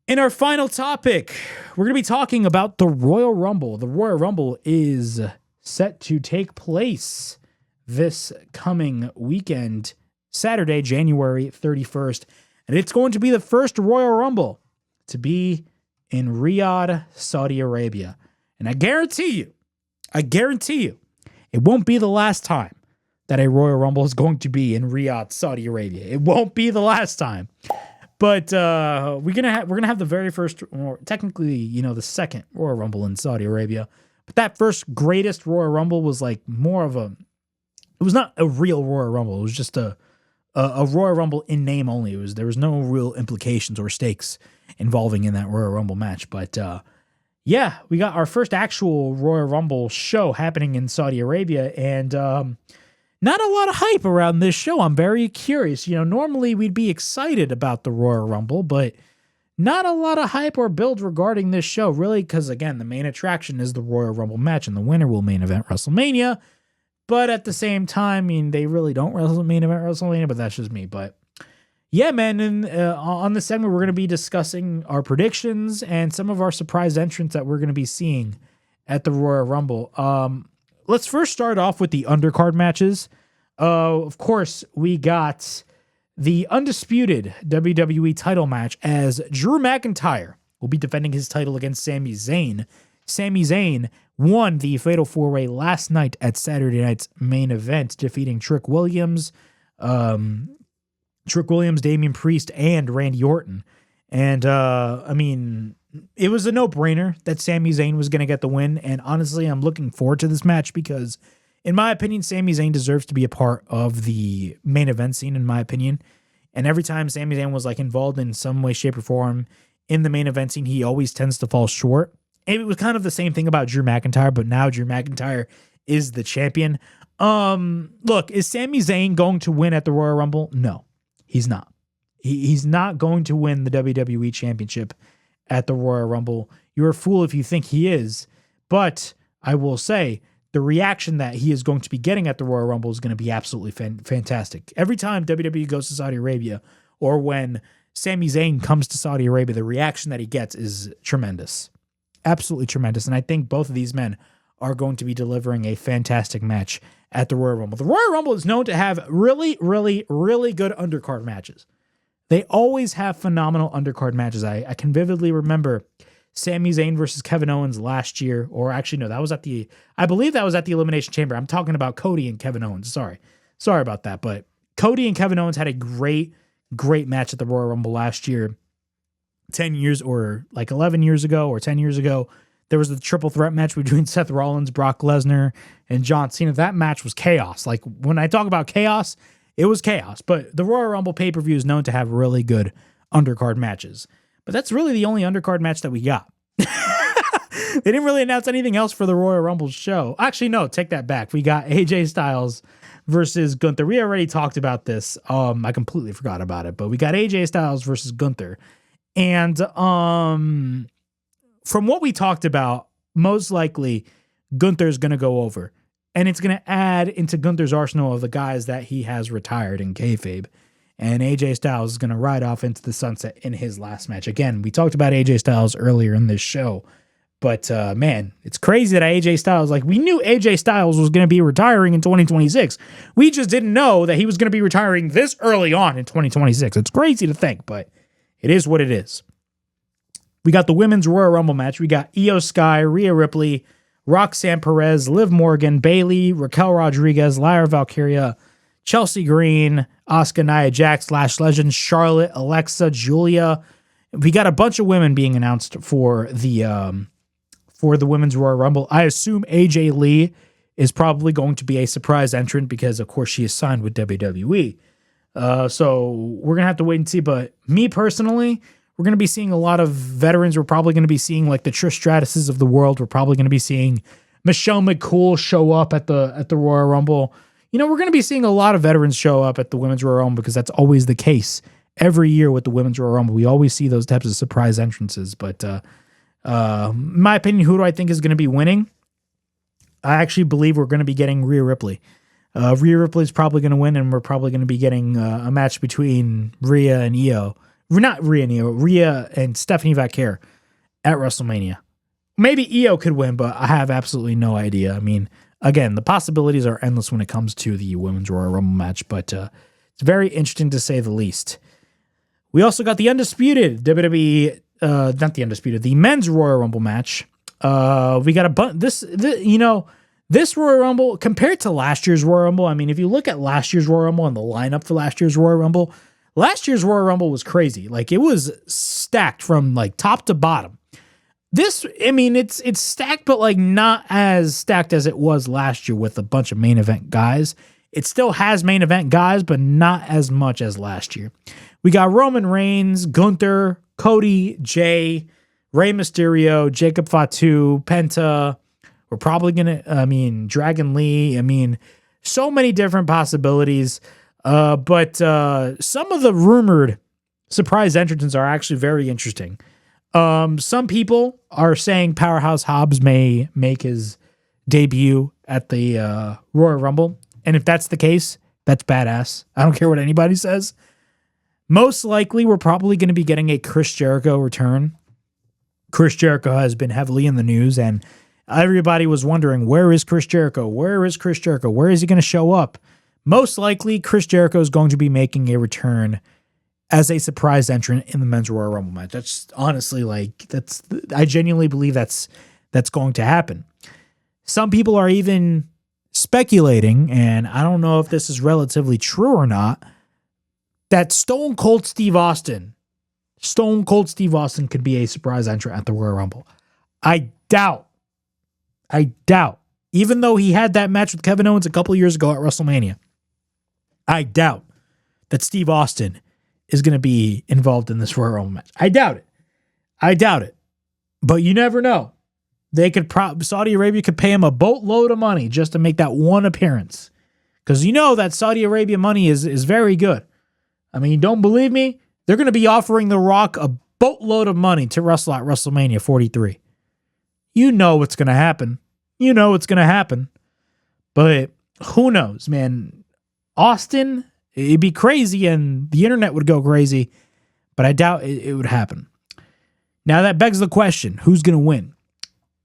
In our final topic, we're going to be talking about the Royal Rumble. The Royal Rumble is set to take place this coming weekend, Saturday, January 31st. And it's going to be the first Royal Rumble to be in Riyadh, Saudi Arabia. And I guarantee you, it won't be the last time that a Royal Rumble is going to be in Riyadh, Saudi Arabia. It won't be the last time. But we're gonna have the very first, or technically, the second Royal Rumble in Saudi Arabia. But that first greatest Royal Rumble was like more of it was not a real Royal Rumble. It was just a Royal Rumble in name only. There was no real implications or stakes involving in that Royal Rumble match. But yeah, we got our first actual Royal Rumble show happening in Saudi Arabia, and not a lot of hype around this show. I'm very curious. Normally we'd be excited about the Royal Rumble, but not a lot of hype or build regarding this show, really, because, again, the main attraction is the Royal Rumble match, and the winner will main event WrestleMania. But at the same time, they really don't main event WrestleMania, but that's just me. But yeah, man, and on this segment, we're going to be discussing our predictions and some of our surprise entrants that we're going to be seeing at the Royal Rumble. Let's first start off with the undercard matches. Of course, we got the undisputed WWE title match as Drew McIntyre will be defending his title against Sami Zayn. Sami Zayn won the Fatal 4-Way last night at Saturday night's main event, defeating Trick Williams, Damian Priest, and Randy Orton. And, it was a no-brainer that Sami Zayn was going to get the win, and honestly, I'm looking forward to this match because, in my opinion, Sami Zayn deserves to be a part of the main event scene, in my opinion. And every time Sami Zayn was involved in some way, shape, or form in the main event scene, he always tends to fall short. It was kind of the same thing about Drew McIntyre, but now Drew McIntyre is the champion. Look, is Sami Zayn going to win at the Royal Rumble? No, he's not. He's not going to win the WWE Championship at the Royal Rumble. You're a fool if you think he is. But I will say, the reaction that he is going to be getting at the Royal Rumble is going to be absolutely fantastic. Every time WWE goes to Saudi Arabia, or when Sami Zayn comes to Saudi Arabia, the reaction that he gets is tremendous. Absolutely tremendous. And I think both of these men are going to be delivering a fantastic match at the Royal Rumble. The Royal Rumble is known to have really, really, really good undercard matches. They always have phenomenal undercard matches. I can vividly remember Sami Zayn versus Kevin Owens last year, or actually, no, I believe that was at the Elimination Chamber. I'm talking about Cody and Kevin Owens. Sorry about that. But Cody and Kevin Owens had a great match at the Royal Rumble last year. 10 years or 11 years ago or 10 years ago, there was the triple threat match between Seth Rollins, Brock Lesnar, and John Cena. That match was chaos. When I talk about chaos, it was chaos. But the Royal Rumble pay-per-view is known to have really good undercard matches. But that's really the only undercard match that we got. They didn't really announce anything else for the Royal Rumble show. Actually, no, take that back. We got AJ Styles versus Gunther. We already talked about this. I completely forgot about it. But we got AJ Styles versus Gunther. And from what we talked about, most likely Gunther's going to go over. And it's going to add into Gunther's arsenal of the guys that he has retired in kayfabe. And AJ Styles is going to ride off into the sunset in his last match. Again, we talked about AJ Styles earlier in this show. But, man, it's crazy that AJ Styles, we knew AJ Styles was going to be retiring in 2026. We just didn't know that he was going to be retiring this early on in 2026. It's crazy to think, but it is what it is. We got the Women's Royal Rumble match. We got Io Sky, Rhea Ripley, Roxanne Perez, Liv Morgan, Bayley, Raquel Rodriguez, Lyra Valkyria, Chelsea Green, Asuka, Nia Jax, Lash Legends, Charlotte, Alexa, Julia. We got a bunch of women being announced for the Women's Royal Rumble. I assume AJ Lee is probably going to be a surprise entrant because, of course, she is signed with WWE. So we're going to have to wait and see. But me personally, we're going to be seeing a lot of veterans. We're probably going to be seeing the Trish Stratuses of the world. We're probably going to be seeing Michelle McCool show up at the Royal Rumble. We're going to be seeing a lot of veterans show up at the Women's Royal Rumble because that's always the case every year with the Women's Royal Rumble. We always see those types of surprise entrances. But in my opinion, who do I think is going to be winning? I actually believe we're going to be getting Rhea Ripley. Rhea Ripley is probably going to win, and we're probably going to be getting a match between Rhea and Io not Rhea and Stephanie Vaquer at WrestleMania. Maybe Io could win, but I have absolutely no idea. I mean, again, the possibilities are endless when it comes to the Women's Royal Rumble match, but it's very interesting to say the least. We also got the undisputed WWE, the Men's Royal Rumble match. We got this Royal Rumble compared to last year's Royal Rumble. I mean, if you look at last year's Royal Rumble and the lineup for last year's Royal Rumble was crazy. Like, it was stacked from like top to bottom. This, I mean, it's stacked, but like not as stacked as it was last year with a bunch of main event guys. It still has main event guys, but not as much as last year. We got Roman Reigns, Gunther, Cody, Jay, Rey Mysterio, Jacob Fatu, Penta. We're probably going to, Dragon Lee. So many different possibilities. But some of the rumored surprise entrants are actually very interesting. Some people are saying Powerhouse Hobbs may make his debut at the Royal Rumble. And if that's the case, that's badass. I don't care what anybody says. Most likely, we're probably going to be getting a Chris Jericho return. Chris Jericho has been heavily in the news, and everybody was wondering, where is Chris Jericho? Where is Chris Jericho? Where is he going to show up? Most likely, Chris Jericho is going to be making a return as a surprise entrant in the Men's Royal Rumble match. That's honestly I genuinely believe that's going to happen. Some people are even speculating, and I don't know if this is relatively true or not, that Stone Cold Steve Austin could be a surprise entrant at the Royal Rumble. I doubt, even though he had that match with Kevin Owens a couple years ago at WrestleMania, I doubt that Steve Austin is going to be involved in this Royal Rumble match. I doubt it. But you never know. Saudi Arabia could pay him a boatload of money just to make that one appearance. Because you know that Saudi Arabia money is very good. I mean, you don't believe me? They're going to be offering The Rock a boatload of money to wrestle at WrestleMania 43. You know what's going to happen. But who knows, man? Austin, it'd be crazy and the internet would go crazy, but I doubt it would happen. Now that begs the question, who's going to win?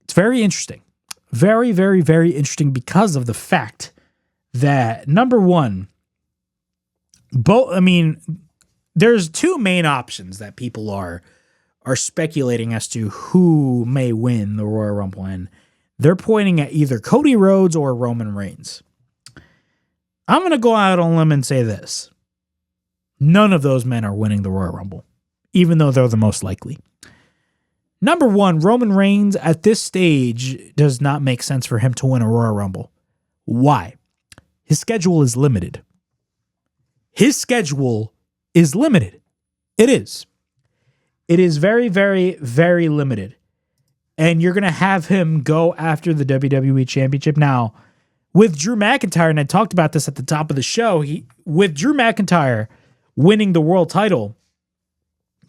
It's very interesting. Very, very, very interesting because of the fact that, number one, there's two main options that people are speculating as to who may win the Royal Rumble, and they're pointing at either Cody Rhodes or Roman Reigns. I'm going to go out on a limb and say this. None of those men are winning the Royal Rumble, even though they're the most likely. Number one, Roman Reigns at this stage does not make sense for him to win a Royal Rumble. Why? His schedule is limited. It is. It is very, very, very limited. And you're going to have him go after the WWE Championship. Now, with Drew McIntyre, and I talked about this at the top of the show, with Drew McIntyre winning the world title,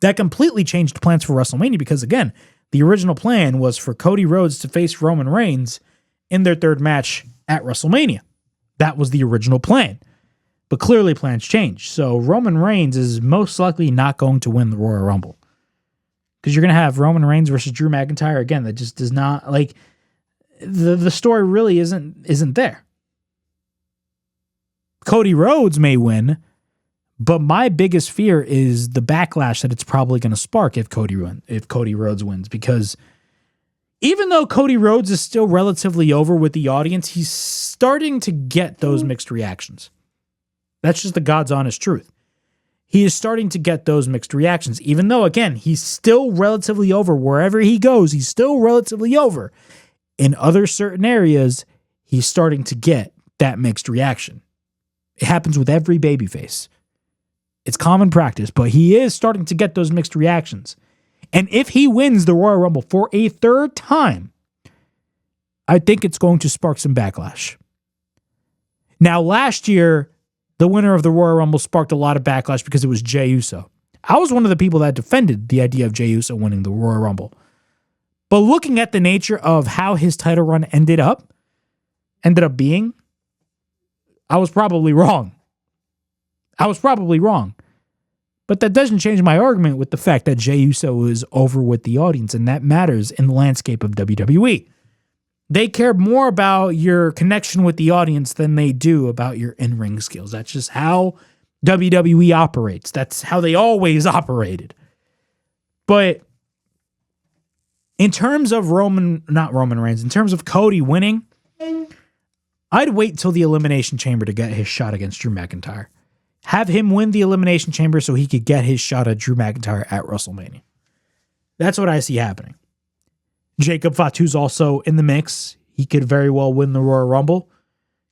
that completely changed plans for WrestleMania because, again, the original plan was for Cody Rhodes to face Roman Reigns in their third match at WrestleMania. That was the original plan. But clearly plans changed. So Roman Reigns is most likely not going to win the Royal Rumble. Because you're going to have Roman Reigns versus Drew McIntyre again. That just does not, like, the story really isn't there. Cody Rhodes may win, but my biggest fear is the backlash that it's probably going to spark if Cody Rhodes wins. Because even though Cody Rhodes is still relatively over with the audience, he's starting to get those mixed reactions. That's just the God's honest truth. He is starting to get those mixed reactions, even though, again, he's still relatively over. Wherever he goes, he's still relatively over. In other certain areas, he's starting to get that mixed reaction. It happens with every babyface. It's common practice, but he is starting to get those mixed reactions. And if he wins the Royal Rumble for a third time, I think it's going to spark some backlash. Now, last year, the winner of the Royal Rumble sparked a lot of backlash because it was Jey Uso. I was one of the people that defended the idea of Jey Uso winning the Royal Rumble. But looking at the nature of how his title run ended up being, I was probably wrong. But that doesn't change my argument with the fact that Jey Uso is over with the audience, and that matters in the landscape of WWE. They care more about your connection with the audience than they do about your in-ring skills. That's just how WWE operates. That's how they always operated. But in terms of not Roman Reigns, in terms of Cody winning, I'd wait till the Elimination Chamber to get his shot against Drew McIntyre. Have him win the Elimination Chamber so he could get his shot at Drew McIntyre at WrestleMania. That's what I see happening. Jacob Fatu's also in the mix. He could very well win the Royal Rumble,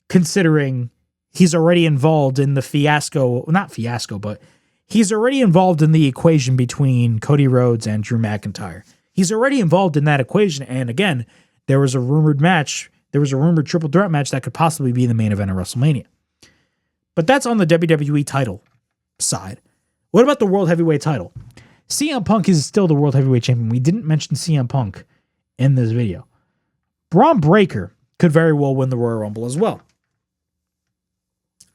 considering he's already involved in the but he's already involved in the equation between Cody Rhodes and Drew McIntyre. He's already involved in that equation. And again, there was a rumored triple threat match that could possibly be the main event of WrestleMania. But that's on the WWE title side. What about the World Heavyweight title? CM Punk is still the World Heavyweight Champion. We didn't mention CM Punk in this video. Braun Breaker could very well win the Royal Rumble as well.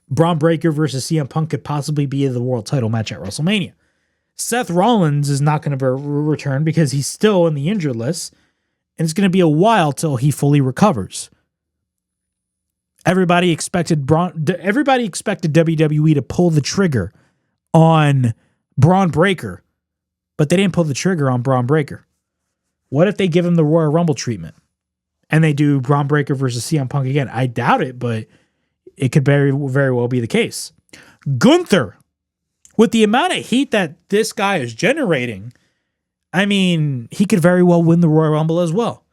Braun Breaker versus CM Punk could possibly be the world title match at WrestleMania. Seth Rollins is not going to return because he's still in the injured list, and it's going to be a while till he fully recovers. Everybody expected WWE to pull the trigger on Braun Breaker, but they didn't pull the trigger on Braun Breaker. What if they give him the Royal Rumble treatment and they do Braun Breaker versus CM Punk again? I doubt it, but it could very, very well be the case. Gunther, with the amount of heat that this guy is generating, I mean, he could very well win the Royal Rumble as well.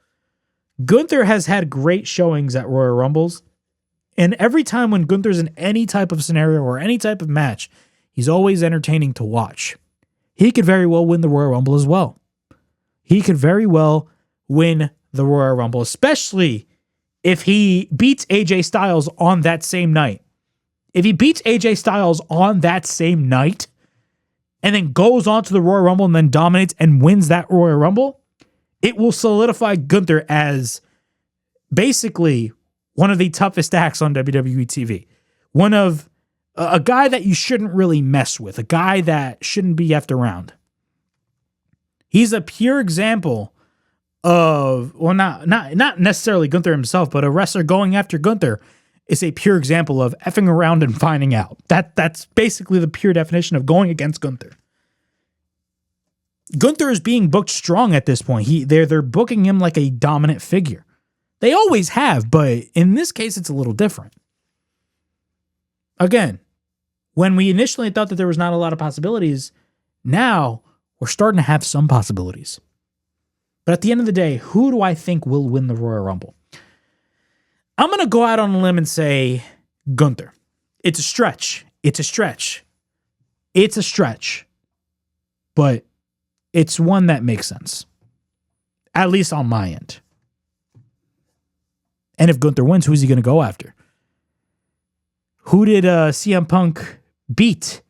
Gunther has had great showings at Royal Rumbles, and every time when Gunther's in any type of scenario or any type of match, he's always entertaining to watch. He could very well win the Royal Rumble as well. He could very well win the Royal Rumble, especially if he beats AJ Styles on that same night. If he beats AJ Styles on that same night and then goes on to the Royal Rumble and then dominates and wins that Royal Rumble, it will solidify Gunther as basically one of the toughest acts on WWE TV. One of a guy that you shouldn't really mess with, a guy that shouldn't be effed around. He's a pure example of, well, not necessarily Gunther himself, but a wrestler going after Gunther is a pure example of effing around and finding out. That's basically the pure definition of going against Gunther. Gunther is being booked strong at this point. They're booking him like a dominant figure. They always have, but in this case, it's a little different. Again, when we initially thought that there was not a lot of possibilities, now we're starting to have some possibilities. But at the end of the day, who do I think will win the Royal Rumble? I'm going to go out on a limb and say Gunther. It's a stretch. But it's one that makes sense. At least on my end. And if Gunther wins, who's he going to go after? Who did CM Punk beat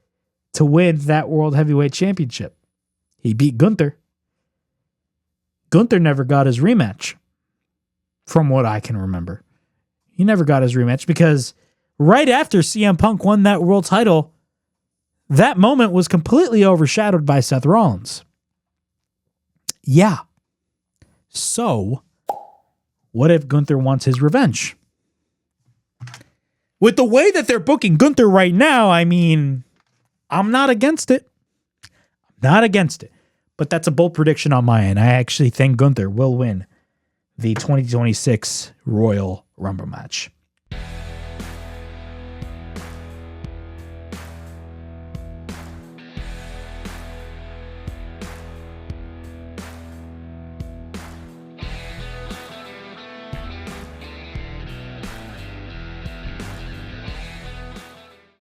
to win that World Heavyweight Championship? He beat Gunther. Gunther never got his rematch, from what I can remember. He never got his rematch because right after CM Punk won that world title, that moment was completely overshadowed by Seth Rollins. Yeah. So, what if Gunther wants his revenge? With the way that they're booking Gunther right now, I mean, I'm not against it. But that's a bold prediction on my end. I actually think Gunther will win the 2026 Royal Rumble match.